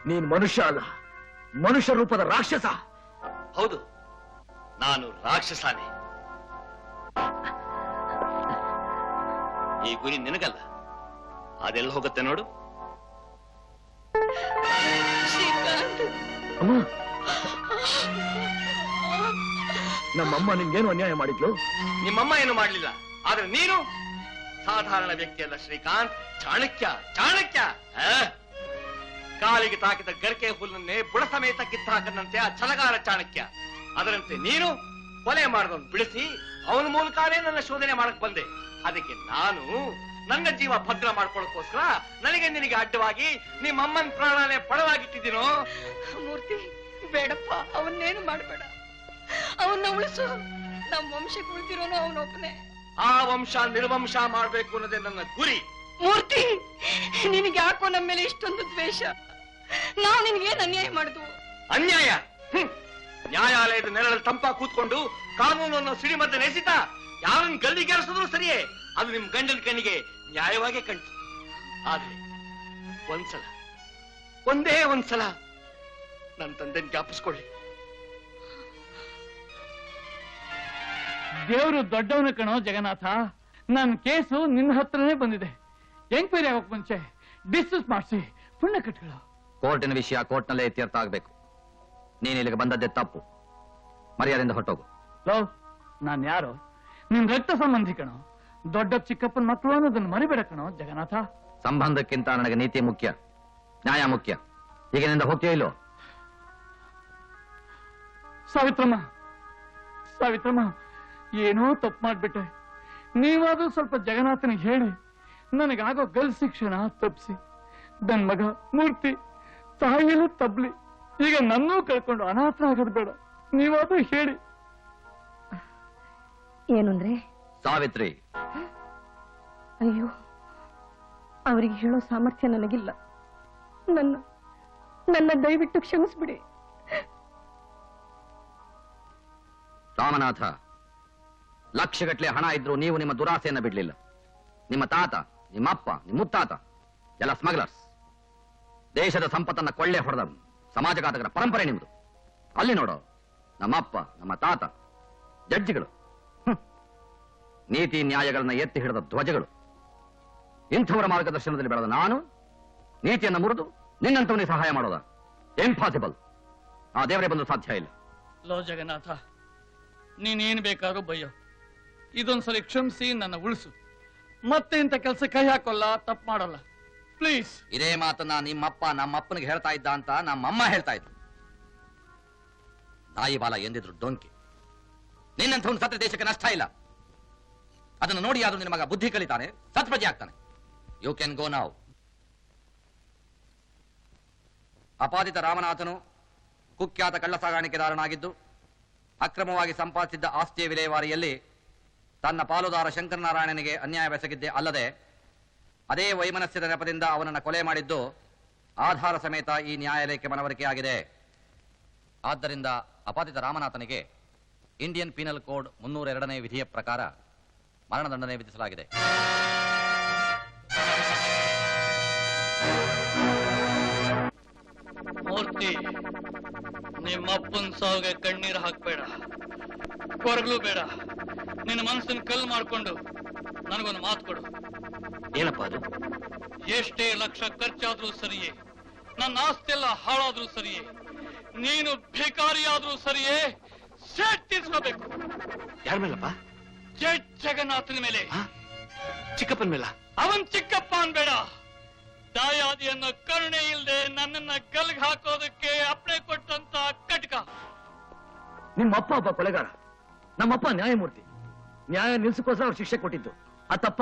ನೀನ್ ಮನುಷ್ಯ ಅಲ್ಲ, ಮನುಷ್ಯ ರೂಪದ ರಾಕ್ಷಸ. ಹೌದು, ನಾನು ರಾಕ್ಷಸಾನೆ. ಈ ಗುರಿ ನಿನಗಲ್ಲ, ಅದೆಲ್ಲ ಹೋಗುತ್ತೆ ನೋಡು. ಅಮ್ಮ, ನಮ್ಮಮ್ಮ ನಿಮ್ಗೇನು ಅನ್ಯಾಯ ಮಾಡಿದ್ಲು? ನಿಮ್ಮಮ್ಮ ಏನು ಮಾಡಲಿಲ್ಲ, ಆದ್ರೆ ನೀನು ಸಾಧಾರಣ ವ್ಯಕ್ತಿಯಲ್ಲ ಶ್ರೀಕಾಂತ್, ಚಾಣಕ್ಯ. ಚಾಣಕ್ಯ ಕಾಲಿಗೆ ತಾಕಿದ ಗರಿಕೆ ಹುಲ್ಲನ್ನೇ ಬುಡ ಸಮೇತ ಕಿತ್ತಾಕದಂತೆ ಆ ಛಲಗಾರ ಚಾಣಕ್ಯ. ಅದರಂತೆ ನೀನು ಕೊಲೆ ಮಾಡಿದವನು ಬಿಡಿಸಿ ಅವನ ಮೂಲಕನೇ ನನ್ನ ಶೋಧನೆ ಮಾಡಕ್ ಬಂದೆ. ಅದಕ್ಕೆ ನಾನು ನನ್ನ ಜೀವ ಭದ್ರ ಮಾಡ್ಕೊಳ್ಳೋಕೋಸ್ಕರ ನನಗೆ ನಿನಗೆ ಅಡ್ಡವಾಗಿ ನಿಮ್ಮಮ್ಮನ ಪ್ರಾಣನೇ ಪಣವಾಗಿಟ್ಟಿದ್ದೀನೋ. ಮೂರ್ತಿ, ಬೇಡಪ್ಪ, ಅವನ್ನೇನು ಮಾಡಬೇಡ. ಅವನ್ನ ಉಳಿಸು. ನಮ್ಮ ವಂಶಕ್ಕೆ ಉಳಿದಿರೋನು ಅವನೊಬ್ಬನೇ. ಆ ವಂಶ ನಿರ್ವಂಶ ಮಾಡ್ಬೇಕು ಅನ್ನೋದೇ ನನ್ನ ಗುರಿ. ಮೂರ್ತಿ, ನಿನಗೆ ಯಾಕೋ ನಮ್ಮ ಮೇಲೆ ಇಷ್ಟೊಂದು ದ್ವೇಷ? ನಾವು ನಿನಗೇನು ಅನ್ಯಾಯ ಮಾಡಿದ್ವು? ಅನ್ಯಾಯ? ನ್ಯಾಯಾಲಯದ ನೆರಳಲ್ಲಿ ತಂಪ ಕೂತ್ಕೊಂಡು ಕಾನೂನನ್ನು ಸಿಡಿಮದ್ದೆ ನೆಸಿತ ಯಾರನ್ನ ಗಲ್ಲಿಗೇರಿಸಿದ್ರು ಸರಿಯೇ, ಅದು ನಿಮ್ ಗಂಡನ ಕಣ್ಣಿಗೆ ನ್ಯಾಯವಾಗೇ ಕಂಡು. ಆದ್ರೆ ಒಂದ್ಸಲ, ಒಂದೇ ಒಂದ್ಸಲ ನನ್ನ ತಂದೆನ ಜ್ಞಾಪಿಸ್ಕೊಳ್ಳಿ. ದೇವರು ದೊಡ್ಡವನ ಕಣೋ ಜಗನ್ನಾಥ. ನನ್ನ ಕೇಸು ನಿನ್ನ ಹತ್ರನೇ ಬಂದಿದೆ. ಎಂಕ್ವೈರಿ ಆಗೋಕ್ ಮುಂಚೆ ಡಿಸ್ಮಿಸ್ ಮಾಡಿಸಿ ಪುಣ್ಯ ಕಟ್ಕೊಳ್ಳೋ. ಕೋರ್ಟಿನ ವಿಷಯ ಕೋರ್ಟ್ನಲ್ಲೇ ಇತ್ಯರ್ಥ ಆಗ್ಬೇಕು. ನೀನ್ ಇಲ್ಲಿಗೆ ಬಂದದ್ದೇ ತಪ್ಪು. ಮರ್ಯಾದೆಯಿಂದ ಹೊರಟೋಗು. ಲೋ, ನಾನ್ ಯಾರು? ನಿನ್ ರಕ್ತ ಸಂಬಂಧಿ ಕಣೋ. ದೊಡ್ಡ ಚಿಕ್ಕಪ್ಪನ ಮಕ್ಕಳು ಅನ್ನೋದನ್ನ ಮರಿಬೇಡ ಕಣೋ ಜಗನ್ನಾಥ. ಸಂಬಂಧಕ್ಕಿಂತ ನನಗೆ ನೀತಿ ಮುಖ್ಯ, ನ್ಯಾಯ ಮುಖ್ಯ. ಈಗಿನಿಂದ ಹೋಗ್ತೀಯ ಇಲ್ಲೋ? ಸಾವಿತ್ರಮ್ಮ, ಸಾವಿತ್ರಮ್ಮ, ಏನೋ ತಪ್ಪು ಮಾಡ್ಬಿಟ್ಟೆ. ನೀವಾದ್ರೂ ಸ್ವಲ್ಪ ಜಗನ್ನಾಥನಿಗೆ ಹೇಳಿ ನನಗಾಗೋ ಗಲ್ ಶಿಕ್ಷಣ ತಪ್ಪಿಸಿ. ನನ್ ಮಗ ಮೂರ್ತಿ ತಾಯಿಯಲ್ಲೂ ತಬ್ಲಿ, ಈಗ ನನ್ನೂ ಕಳ್ಕೊಂಡು ಅನಾಥನಾಗೋದು ಬೇಡ. ನೀವಾದ್ರೂ ಹೇಳಿ. ಏನು ಅಂದ್ರೆ? ಸಾವಿತ್ರಿ, ಅಯ್ಯೋ, ಅವರಿಗೆ ಹೇಳೋ ಸಾಮರ್ಥ್ಯ ನನಗಿಲ್ಲ. ನನ್ನ ದಯವಿಟ್ಟು ಕ್ಷಮಿಸ್ಬಿಡಿ. ರಾಮನಾಥ, ಲಕ್ಷಗಟ್ಟಲೆ ಹಣ ಇದ್ರೂ ನೀವು ನಿಮ್ಮ ದುರಾಸೆಯನ್ನ ಬಿಡ್ಲಿಲ್ಲ. ನಿಮ್ಮ ತಾತ, ನಿಮ್ಮಪ್ಪ, ನಿಮ್ಮ ಮುತ್ತಾತ ಎಲ್ಲ ಸ್ಮಗ್ಲರ್ಸ್. ದೇಶದ ಸಂಪತ್ತನ್ನ ಕೊಳ್ಳೆ ಹೊಡೆದ ಸಮಾಜಘಾತಕರ ಪರಂಪರೆ ನಿಮ್ಮದು. ಅಲ್ಲಿ ನೋಡೋ, ನಮ್ಮಪ್ಪ, ನಮ್ಮ ತಾತ ಜಡ್ಜಿಗಳು, ನೀತಿ ನ್ಯಾಯಗಳನ್ನ ಎತ್ತಿ ಹಿಡಿದ ಧ್ವಜಗಳು. ಇಂಥವರ ಮಾರ್ಗದರ್ಶನದಲ್ಲಿ ಬೆಳೆದ ನಾನು ನೀತಿಯನ್ನು ಮುರಿದು ನಿನ್ನಂತವನಿಗೆ ಸಹಾಯ ಮಾಡೋದ? ಇಂಪಾಸಿಬಲ್. ಆ ದೇವರೇ ಬಂದು ಸಾಧ್ಯ ಇಲ್ಲ. ಲೋ ಜಗನ್ನಾಥ, ನೀನೇನು ಬೇಕಾದ್ರೂ ಬಯ್ಯೋ. ಇದೊಂದ್ಸಲಿ ಕ್ಷಮಿಸಿ ನನ್ನ ಉಳಿಸು. ಮತ್ತೆ ಇಂಥ ಕೆಲಸ ಕೈ ಹಾಕೋಲ್ಲ, ತಪ್ಪು ಮಾಡಲ್ಲ. ಪ್ಲೀಸ್. ಇದೇ ಮಾತನ್ನ ನಿಮ್ಮಪ್ಪ ನಮ್ಮಪ್ಪನಿಗೆ ಹೇಳ್ತಾ ಇದ್ದ ಅಂತ ನಮ್ಮಮ್ಮ ಹೇಳ್ತಾ ಇದ್ರು. ನಾಯಿ ಬಾಲ ಎಂದಿದ್ರು ಡೊಂಕಿ. ನಿನ್ನಂಥ ಒಂದು ಸತ್ರ ದೇಶಕ್ಕೆ ನಷ್ಟ ಇಲ್ಲ. ಅದನ್ನು ನೋಡಿ ಆದ್ರೂ ನಿನ್ನ ಮಗ ಬುದ್ಧಿ ಕಲಿತಾನೆ, ಸತ್ಪ್ರಜೆ ಆಗ್ತಾನೆ. You can go now. ಅಪಾದಿತ ರಾಮನಾಥನು ಕುಖ್ಯಾತ ಕಳ್ಳ ಸಾಗಾಣಿಕೆದಾರನಾಗಿದ್ದು ಅಕ್ರಮವಾಗಿ ಸಂಪಾದಿಸಿದ್ದ ಆಸ್ತಿಯ ವಿಲೇವಾರಿಯಲ್ಲಿ ತನ್ನ ಪಾಲುದಾರ ಶಂಕರನಾರಾಯಣನಿಗೆ ಅನ್ಯಾಯವೆಸಗಿದ್ದೇ ಅಲ್ಲದೆ ಅದೇ ವೈಮನಸ್ಯದ ನೆಪದಿಂದ ಅವನನ್ನು ಕೊಲೆ ಮಾಡಿದ್ದು ಆಧಾರ ಸಮೇತ ಈ ನ್ಯಾಯಾಲಯಕ್ಕೆ ಮನವರಿಕೆಯಾಗಿದೆ. ಆದ್ದರಿಂದ ಅಪಾದಿತ ರಾಮನಾಥನಿಗೆ ಇಂಡಿಯನ್ ಪೀನಲ್ ಕೋಡ್ 302ನೇ ವಿಧಿಯ ಪ್ರಕಾರ ಮರಣದಂಡನೆ ವಿಧಿಸಲಾಗಿದೆ. ಮೂರ್ತಿ, ನಿಮ್ಮಪ್ಪನ್ ಸಾವಿಗೆ ಕಣ್ಣೀರು ಹಾಕ್ಬೇಡ, ಕೊರಗಲು ಬೇಡ. ನಿನ್ನ ಮನಸ್ಸನ್ನು ಕಲ್ಲು ಮಾಡ್ಕೊಂಡು ನನಗೊಂದು ಮಾತು ಕೊಡು. ಏನಪ್ಪ ಅದು? ಎಷ್ಟೇ ಲಕ್ಷ ಖರ್ಚಾದ್ರೂ ಸರಿಯೇ, ನನ್ನ ಆಸ್ತಿ ಎಲ್ಲ ಹಾಳಾದ್ರೂ ಸರಿಯೇ, ನೀನು ಭಿಕಾರಿಯಾದ್ರೂ ಸರಿಯೇ, ಸೇಟ್ ತೀರ್ಸ್ಕೋಬೇಕು. ಯಾರ ಮೇಲಪ್ಪ? ಜಗನ್ನಾಥನ ಮೇಲೆ. ಚಿಕ್ಕಪ್ಪನ ಮೇಲ? ಅವನ್ ಚಿಕ್ಕಪ್ಪ ಅನ್ಬೇಡ. ದಾಯಾದಿಯನ್ನು ಕರುಣೆ ಇಲ್ಲದೆ ನನ್ನನ್ನ ಗಲ್ಗ್ ಹಾಕೋದಕ್ಕೆ ಅಪ್ಪಣೆ ಕೊಟ್ಟಂತ ಕಟಕ. ನಿಮ್ಮಪ್ಪ ಒಬ್ಬ ಕೊಲೆಗಾರ, ನಮ್ಮಪ್ಪ ನ್ಯಾಯಮೂರ್ತಿ. ನ್ಯಾಯ ನಿಲ್ಸಕ್ಕೋಸ್ಕರ ಅವ್ರು ಶಿಕ್ಷೆ ಕೊಟ್ಟಿದ್ದು ಆ ತಪ್ಪ?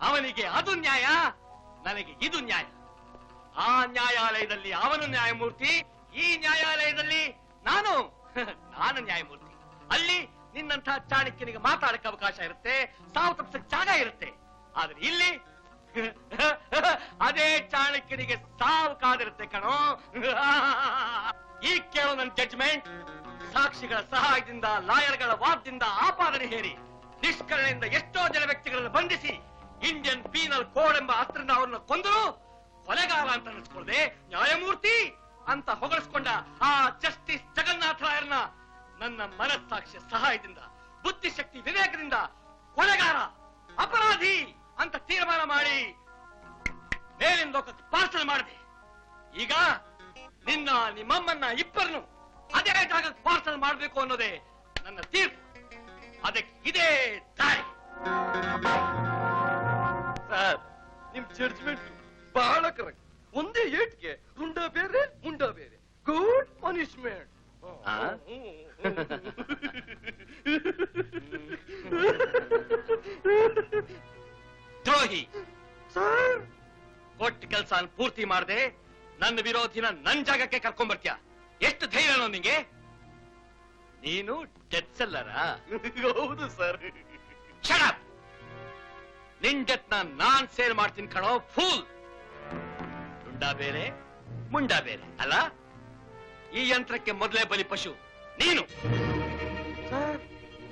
ಅವನಿಗೆ ಅದು ನ್ಯಾಯ, ನನಗೆ ಇದು ನ್ಯಾಯ. ಆ ನ್ಯಾಯಾಲಯದಲ್ಲಿ ಅವನು ನ್ಯಾಯಮೂರ್ತಿ, ಈ ನ್ಯಾಯಾಲಯದಲ್ಲಿ ನಾನು ನ್ಯಾಯಮೂರ್ತಿ. ಅಲ್ಲಿ ನಿನ್ನಂತಹ ಚಾಣಕ್ಯನಿಗೆ ಮಾತಾಡಕ್ಕೆ ಅವಕಾಶ ಇರುತ್ತೆ, ಸಾವು ತಪ್ಪಿಸಕ್ಕೆ ಜಾಗ ಇರುತ್ತೆ. ಆದ್ರೆ ಇಲ್ಲಿ ಅದೇ ಚಾಣಕ್ಯನಿಗೆ ಸಾವು ಕಾದಿರುತ್ತೆ ಕಣೋ. ಈಗ ಕೇಳೋ ನನ್ನ ಜಡ್ಜ್ಮೆಂಟ್. ಸಾಕ್ಷಿಗಳ ಸಹಾಯದಿಂದ, ಲಾಯರ್ಗಳ ವಾದದಿಂದ ಆಪಾದನೆ ಹೇರಿ ನಿಷ್ಕರಣೆಯಿಂದ ಎಷ್ಟೋ ಜನ ವ್ಯಕ್ತಿಗಳನ್ನು ಬಂಧಿಸಿ ಇಂಡಿಯನ್ ಪೀನಲ್ ಕೋಡ್ ಎಂಬ ಅಸ್ತ್ರದಿಂದ ಅವರನ್ನು ಕೊಂದರು. ಕೊಲೆಗಾರ ಅಂತ ಅನಿಸ್ಕೊಳ್ಳದೆ ನ್ಯಾಯಮೂರ್ತಿ ಅಂತ ಹೊಗಳಿಸ್ಕೊಂಡ ಆ ಜಸ್ಟಿಸ್ ಜಗನ್ನಾಥರಾಯರನ್ನ ನನ್ನ ಮನಸ್ಸಾಕ್ಷಿಯ ಸಹಾಯದಿಂದ, ಬುದ್ಧಿಶಕ್ತಿ ವಿವೇಕದಿಂದ ಕೊಲೆಗಾರ, ಅಪರಾಧಿ ಅಂತ ತೀರ್ಮಾನ ಮಾಡಿ ಮೇಲಿನ ಲೋಕಕ್ಕೆ ಪಾರ್ಸಲ್ ಮಾಡಿದೆ. ಈಗ ನಿನ್ನ ನಿಮ್ಮಮ್ಮನ್ನ ಇಬ್ಬರನ್ನು ಅದೇ ಜಾಗಕ್ಕೆ ಪಾರ್ಸಲ್ ಮಾಡಬೇಕು ಅನ್ನೋದೇ ನನ್ನ ತೀರ್ಪು. ಅದಕ್ಕೆ ಇದೇ ದಾರಿ. ಸರ್, ನಿಮ್ ಜಡ್ಜ್ಮೆಂಟ್ ಬಹಳ ಕರೆಕ್ಟ್. ಒಂದೇ ಏಟ್ಗೆ ರುಂಡ ಬೇರೆ ಮುಂಡ ಬೇರೆ. Good punishment. ದ್ರೋಹಿ ಸರ್, ಕೊಟ್ಟ ಕೆಲಸ ಪೂರ್ತಿ ಮಾಡದೆ ನನ್ನ ವಿರೋಧಿನ ನನ್ ಜಾಗಕ್ಕೆ ಕರ್ಕೊಂಡ್ಬರ್ತೀಯ. ಎಷ್ಟು ಧೈರ್ಯನೋ ನಿಂಗೆ? ನೀನು ಡೆತ್ ಸೆಲ್ಲರ? ಹೌದು ಸರ್. ಶಟ್. ನಿನ್ ಡೆತ್ ನಾನ್ ಸೇಲ್ ಮಾಡ್ತೀನಿ ಕಣೋ ಫೂಲ್. ರುಂಡ ಬೇರೆ ಮುಂಡ ಬೇರೆ ಅಲ್ಲ? ಈ ಯಂತ್ರಕ್ಕೆ ಮೊದಲೇ ಬಲಿ ಪಶು ನೀನು. ಸರ್,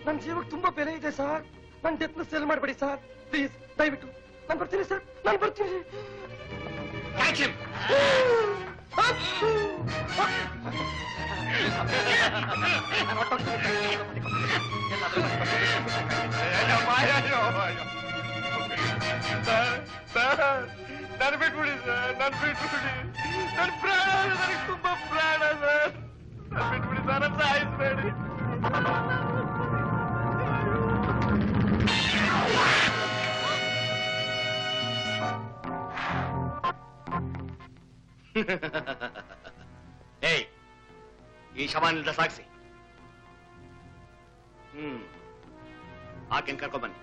ನನ್ನ ಜೀವಕ್ಕೆ ತುಂಬಾ ಬೆಲೆ ಇದೆ ಸರ್. ನನ್ನ ಡೆತ್ ನ ಸೇಲ್ ಮಾಡಬೇಡಿ ಸರ್, ಪ್ಲೀಸ್. ದಯವಿಟ್ಟು ನಾನು ಬರ್ತೀನಿ ಸರ್, ನಾನು ಬರ್ತೀನಿ. ನಾನು ಬಿಟ್ಬಿಡಿ ಸರ್, ನಾನು ಬಿಟ್ಬಿಡಿ. ನನ್ನ ಪ್ರಾಣ ನನಗೆ ತುಂಬಾ ಪ್ರಾಣ ಸರ್. ನಾನು ಬಿಟ್ಬಿಡಿ ಸರ್, ನನ್ನ ಸಾಯಿಸ್ಬೇಡಿ. ಏಯ್, ಈ ಶವಾನಿಲ್ದ ಸಾಕ್ಷಿ. ಆಕೆನ್ ಕರ್ಕೊಂಡ್ಬನ್ನಿ.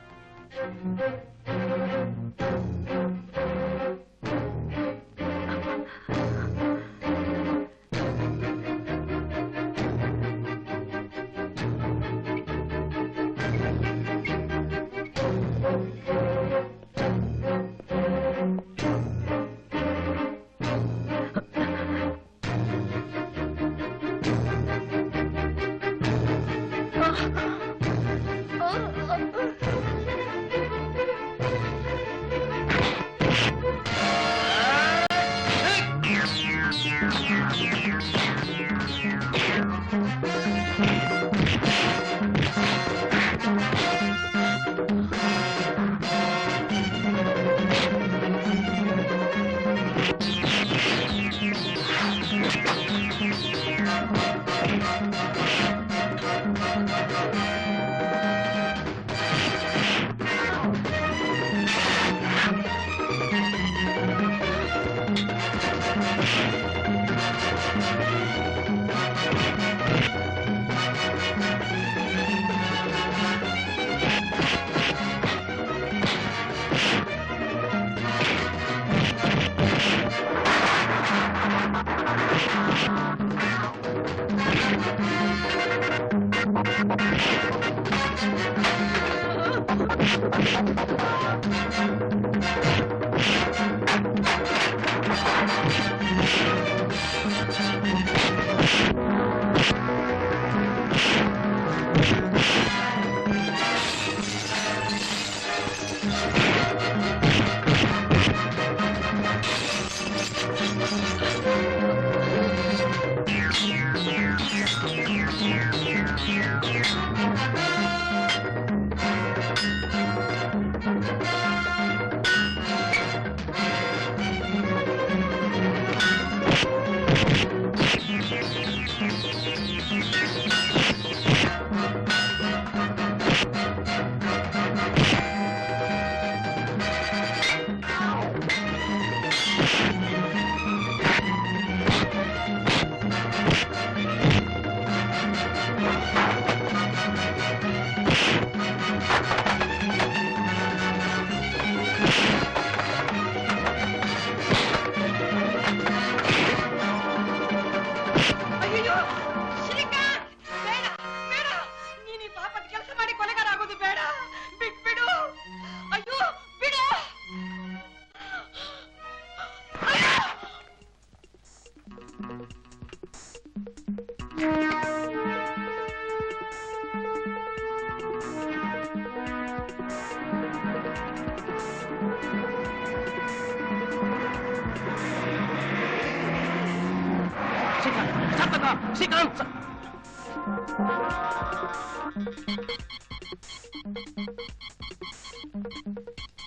Srikanth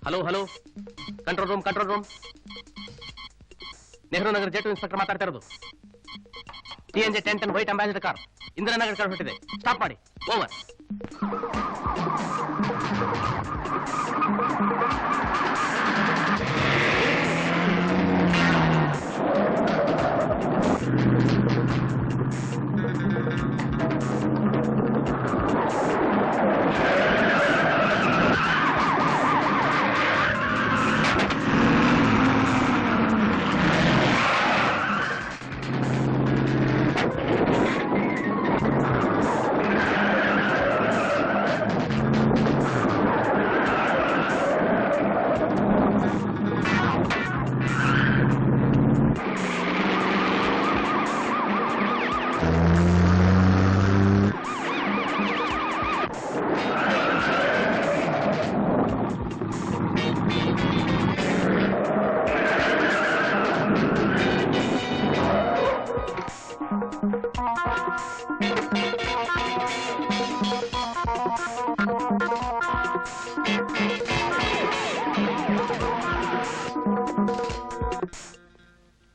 hello hello control room Nehru Nagar ಜೆಟ್ ಇನ್ಸ್ಪೆಕ್ಟರ್ ಮಾತಾಡ್ತಾ ಇರೋದು. TNJ 1010 white ambassador car Indiranagar car ಹೊರಟಿದೆ. ಸ್ಟಾಪ್ ಮಾಡಿ. Over.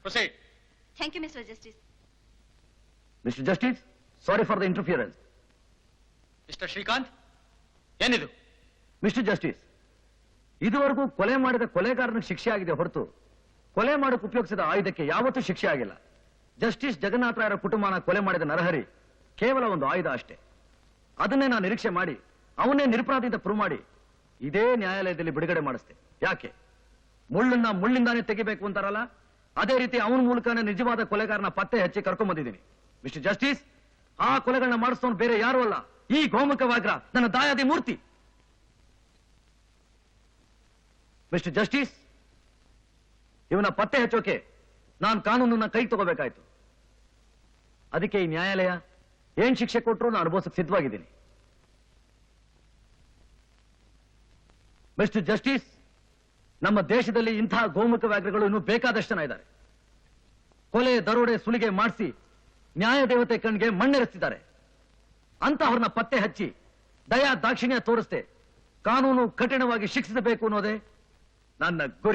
Proceed. Thank you, Mr. Justice. Mr. Justice, sorry for the interference. Mr. Shrikant, ಏನಿದು? ಮಿಸ್ಟರ್ ಜಸ್ಟಿಸ್, ಇದುವರೆಗೂ ಕೊಲೆ ಮಾಡಿದ ಕೊಲೆಗಾರನಿಗೆ ಶಿಕ್ಷೆ ಆಗಿದೆ ಹೊರತು ಕೊಲೆ ಮಾಡಕ್ಕೆ ಉಪಯೋಗಿಸಿದ ಆಯುಧಕ್ಕೆ ಯಾವತ್ತೂ ಶಿಕ್ಷೆ ಆಗಿಲ್ಲ. ಜಸ್ಟಿಸ್ ಜಗನ್ನಾಥ ರಾಯರ ಕುಟುಂಬನ ಕೊಲೆ ಮಾಡಿದ ನರಹರಿ ಕೇವಲ ಒಂದು ಆಯುಧ ಅಷ್ಟೇ. ಅದನ್ನೇ ನಾನು ನಿರೀಕ್ಷೆ ಮಾಡಿ ಅವನ್ನೇ ನಿರಪರಾಧಿ ಅಂತ ಪ್ರೂವ್ ಮಾಡಿ ಇದೇ ನ್ಯಾಯಾಲಯದಲ್ಲಿ ಬಿಡುಗಡೆ ಮಾಡಿಸ್ತೆ. ಯಾಕೆ? ಮುಳ್ಳನ್ನ ಮುಳ್ಳಿಂದಾನೇ ತೆಗಿಬೇಕು ಅಂತಾರಲ್ಲ, ಅದೇ ರೀತಿ ಅವನ ಮೂಲಕನೇ ನಿಜವಾದ ಕೊಲೆಗಾರನ ಪತ್ತೆ ಹಚ್ಚಿ ಕರ್ಕೊಂಡ್ ಬಂದಿದ್ದೀನಿ. ಮಿಸ್ಟರ್ ಜಸ್ಟಿಸ್, ಆ ಕೊಲೆಗಳನ್ನ ಮಾಡಿಸೋನು ಬೇರೆ ಯಾರು ಅಲ್ಲ, ಈ ಗೋಮುಖ ವ್ಯಾಘ್ರ ನನ್ನ ದಾಯಾದಿ ಮೂರ್ತಿ. ಮಿಸ್ಟರ್ ಜಸ್ಟಿಸ್, ಇವನ ಪತ್ತೆ ಹಚ್ಚೋಕೆ ನಾನು ಕಾನೂನನ್ನ ಕೈಗೆ ತಗೋಬೇಕಾಯ್ತು. ಅದಕ್ಕೆ ಈ ನ್ಯಾಯಾಲಯ ಏನ್ ಶಿಕ್ಷೆ ಕೊಟ್ಟರು ನಾನು ಅನುಭವಿಸಕ್ಕೆ ಸಿದ್ಧವಾಗಿದ್ದೀನಿ. ಮಿಸ್ಟರ್ ಜಸ್ಟಿಸ್, ನಮ್ಮ ದೇಶದಲ್ಲಿ ಇಂತಹ ಗೋಮುಖ ವ್ಯಾಘ್ರಗಳು ಇನ್ನೂ ಬೇಕಾದಷ್ಟು ಜನ ಇದ್ದಾರೆ. ಕೊಲೆ, ದರೋಡೆ, ಸುಲಿಗೆ ಮಾಡಿಸಿ ನ್ಯಾಯ ದೇವತೆ ಕಣ್ಗೆ ಮಣ್ಣೆರೆಸ್ತಿದ್ದಾರೆ. ಅಂತಹವ್ರನ್ನ ಪತ್ತೆ ಹಚ್ಚಿ ದಯಾ ದಾಕ್ಷಿಣ್ಯ ತೋರಿಸ್ದೆ ಕಾನೂನು ಕಠಿಣವಾಗಿ ಶಿಕ್ಷಿಸಬೇಕು ಅನ್ನೋದೇ ನನ್ನ ಗುರಿ.